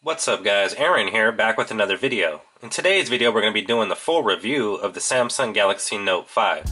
What's up guys, Aaron here, back with another video. In today's video we're going to be doing the full review of the Samsung Galaxy Note 5.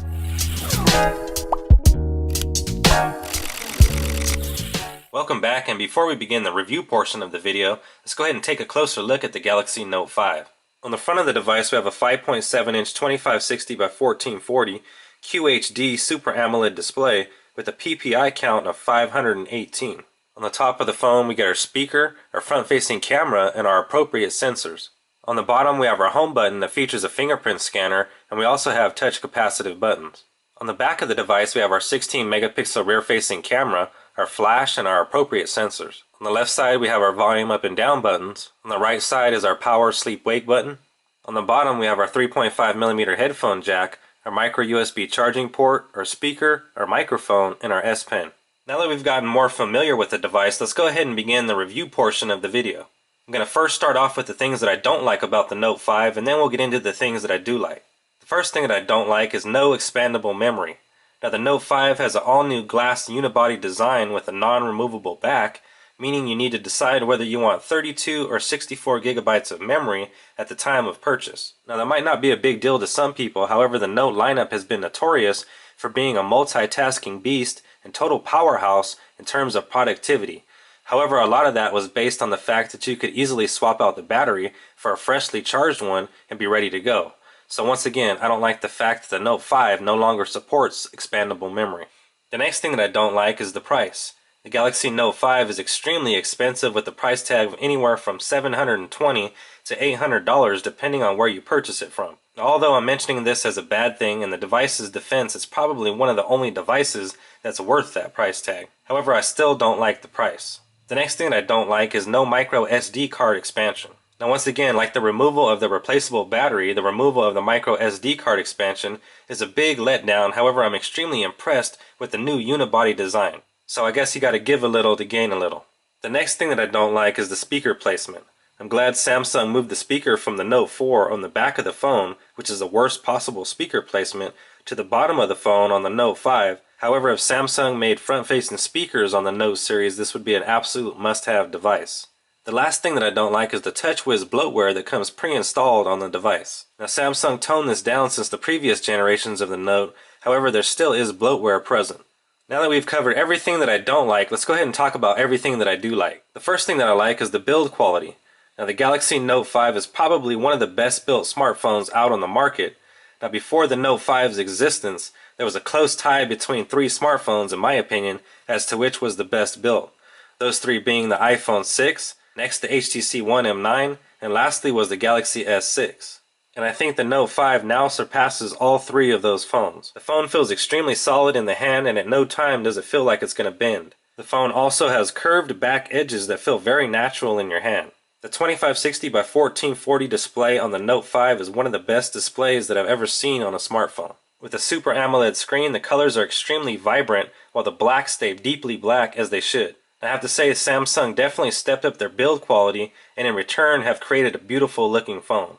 Welcome back, and before we begin the review portion of the video, let's go ahead and take a closer look at the Galaxy Note 5. On the front of the device we have a 5.7-inch 2560 by 1440 QHD Super AMOLED display with a PPI count of 518. On the top of the phone we get our speaker, our front-facing camera, and our appropriate sensors. On the bottom we have our home button that features a fingerprint scanner, and we also have touch capacitive buttons. On the back of the device we have our 16 megapixel rear-facing camera, our flash, and our appropriate sensors. On the left side we have our volume up and down buttons. On the right side is our power sleep wake button. On the bottom we have our 3.5mm headphone jack, our micro USB charging port, our speaker, our microphone, and our S Pen. Now that we've gotten more familiar with the device, let's go ahead and begin the review portion of the video. I'm going to first start off with the things that I don't like about the Note 5, and then we'll get into the things that I do like. The first thing that I don't like is no expandable memory. Now the Note 5 has an all-new glass unibody design with a non-removable back, meaning you need to decide whether you want 32 or 64 gigabytes of memory at the time of purchase. Now that might not be a big deal to some people, however the Note lineup has been notorious for being a multitasking beast and total powerhouse in terms of productivity. However, a lot of that was based on the fact that you could easily swap out the battery for a freshly charged one and be ready to go. So once again, I don't like the fact that the Note 5 no longer supports expandable memory. The next thing that I don't like is the price. The Galaxy Note 5 is extremely expensive with a price tag of anywhere from $720 to $800 depending on where you purchase it from. Although I'm mentioning this as a bad thing, in the device's defense, it's probably one of the only devices that's worth that price tag. However, I still don't like the price. The next thing that I don't like is no micro SD card expansion. Now once again, like the removal of the replaceable battery, the removal of the micro SD card expansion is a big letdown. However, I'm extremely impressed with the new unibody design. So I guess you gotta give a little to gain a little. The next thing that I don't like is the speaker placement. I'm glad Samsung moved the speaker from the Note 4 on the back of the phone, which is the worst possible speaker placement, to the bottom of the phone on the Note 5. However, if Samsung made front-facing speakers on the Note series, this would be an absolute must-have device. The last thing that I don't like is the TouchWiz bloatware that comes pre-installed on the device. Now Samsung toned this down since the previous generations of the Note, however there still is bloatware present. Now that we've covered everything that I don't like, let's go ahead and talk about everything that I do like. The first thing that I like is the build quality. Now the Galaxy Note 5 is probably one of the best built smartphones out on the market. Now before the Note 5's existence, there was a close tie between three smartphones in my opinion as to which was the best built. Those three being the iPhone 6, next the HTC One M9, and lastly was the Galaxy S6. And I think the Note 5 now surpasses all three of those phones. The phone feels extremely solid in the hand, and at no time does it feel like it's going to bend. The phone also has curved back edges that feel very natural in your hand. The 2560 by 1440 display on the Note 5 is one of the best displays that I've ever seen on a smartphone. With a Super AMOLED screen, the colors are extremely vibrant while the blacks stay deeply black as they should. I have to say Samsung definitely stepped up their build quality and in return have created a beautiful looking phone.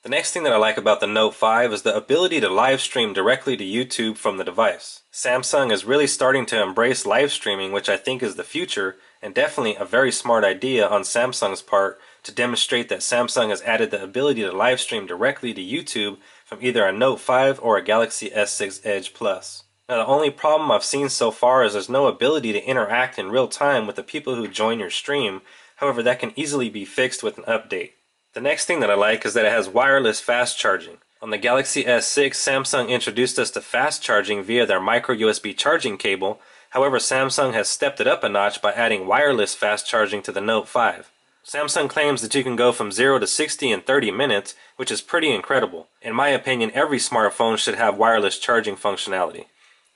The next thing that I like about the Note 5 is the ability to live stream directly to YouTube from the device. Samsung is really starting to embrace live streaming, which I think is the future, and definitely a very smart idea on Samsung's part to demonstrate that Samsung has added the ability to live stream directly to YouTube from either a Note 5 or a Galaxy S6 Edge Plus. Now the only problem I've seen so far is there's no ability to interact in real time with the people who join your stream. However, that can easily be fixed with an update. The next thing that I like is that it has wireless fast charging. On the Galaxy S6, Samsung introduced us to fast charging via their micro USB charging cable. However, Samsung has stepped it up a notch by adding wireless fast charging to the Note 5. Samsung claims that you can go from 0 to 60 in 30 minutes, which is pretty incredible. In my opinion, every smartphone should have wireless charging functionality.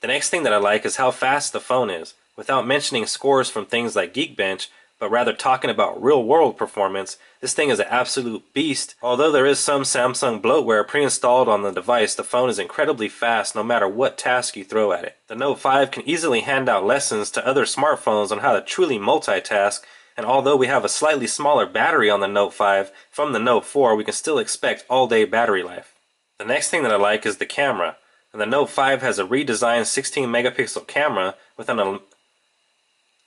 The next thing that I like is how fast the phone is. Without mentioning scores from things like Geekbench, but rather talking about real-world performance, this thing is an absolute beast. Although there is some Samsung bloatware pre-installed on the device, the phone is incredibly fast no matter what task you throw at it. The Note 5 can easily hand out lessons to other smartphones on how to truly multitask, and although we have a slightly smaller battery on the Note 5 from the Note 4, we can still expect all-day battery life. The next thing that I like is the camera. And the Note 5 has a redesigned 16 megapixel camera with an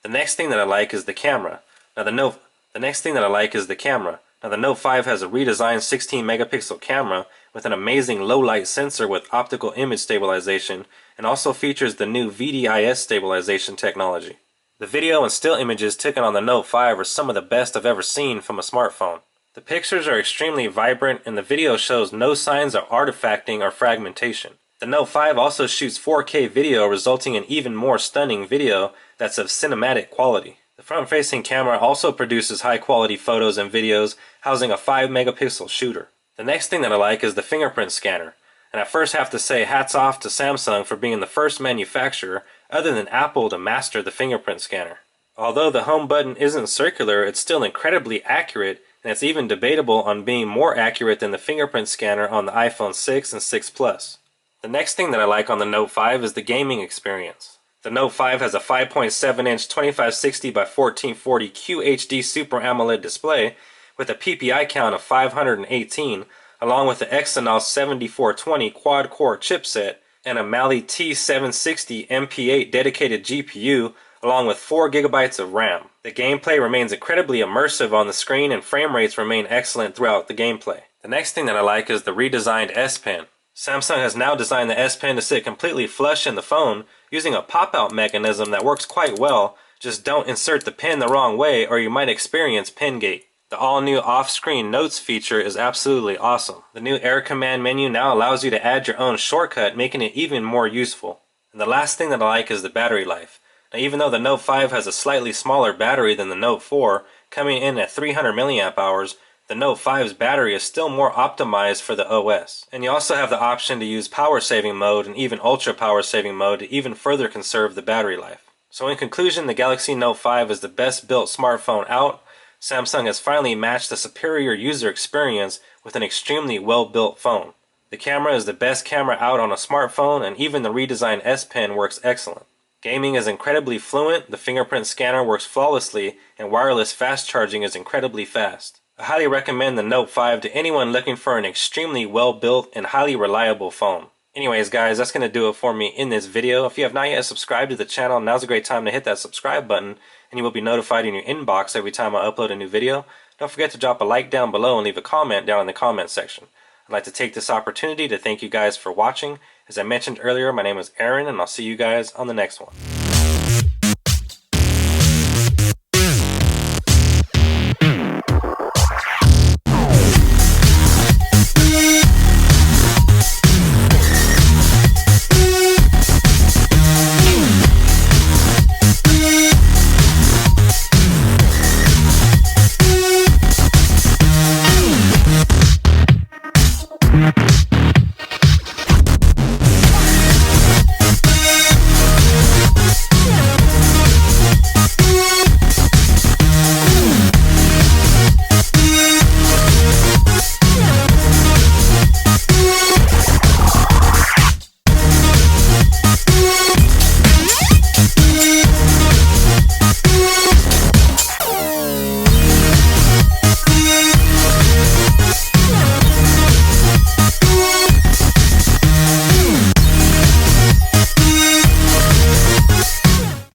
The next thing that I like is the camera. Now the Note The next thing that I like is the camera. Now the Note 5 has a redesigned 16 megapixel camera with an amazing low light sensor with optical image stabilization, and also features the new VDIS stabilization technology. The video and still images taken on the Note 5 are some of the best I've ever seen from a smartphone. The pictures are extremely vibrant and the video shows no signs of artifacting or fragmentation. The Note 5 also shoots 4K video, resulting in even more stunning video that's of cinematic quality. The front-facing camera also produces high-quality photos and videos, housing a 5 megapixel shooter. The next thing that I like is the fingerprint scanner. And I first have to say hats off to Samsung for being the first manufacturer, other than Apple, to master the fingerprint scanner. Although the home button isn't circular, it's still incredibly accurate, and it's even debatable on being more accurate than the fingerprint scanner on the iPhone 6 and 6 Plus. The next thing that I like on the Note 5 is the gaming experience. The Note 5 has a 5.7-inch 2560 by 1440 QHD Super AMOLED display with a PPI count of 518, along with the Exynos 7420 quad-core chipset and a Mali T760 MP8 dedicated GPU, along with 4 GB of RAM. The gameplay remains incredibly immersive on the screen and frame rates remain excellent throughout the gameplay. The next thing that I like is the redesigned S Pen. Samsung has now designed the S Pen to sit completely flush in the phone using a pop-out mechanism that works quite well. Just don't insert the pen the wrong way or you might experience pen gate. The all-new off-screen notes feature is absolutely awesome. The new Air Command menu now allows you to add your own shortcut, making it even more useful. And the last thing that I like is the battery life. Now, even though the Note 5 has a slightly smaller battery than the Note 4, coming in at 300 mAh, the Note 5's battery is still more optimized for the OS. And you also have the option to use power saving mode and even ultra power saving mode to even further conserve the battery life. So in conclusion, the Galaxy Note 5 is the best built smartphone out. Samsung has finally matched a superior user experience with an extremely well built phone. The camera is the best camera out on a smartphone, and even the redesigned S Pen works excellent. Gaming is incredibly fluent, the fingerprint scanner works flawlessly, and wireless fast charging is incredibly fast. I highly recommend the Note 5 to anyone looking for an extremely well-built and highly reliable phone. Anyways guys, that's going to do it for me in this video. If you have not yet subscribed to the channel, now's a great time to hit that subscribe button and you will be notified in your inbox every time I upload a new video. Don't forget to drop a like down below and leave a comment down in the comment section. I'd like to take this opportunity to thank you guys for watching. As I mentioned earlier, my name is Aaron and I'll see you guys on the next one.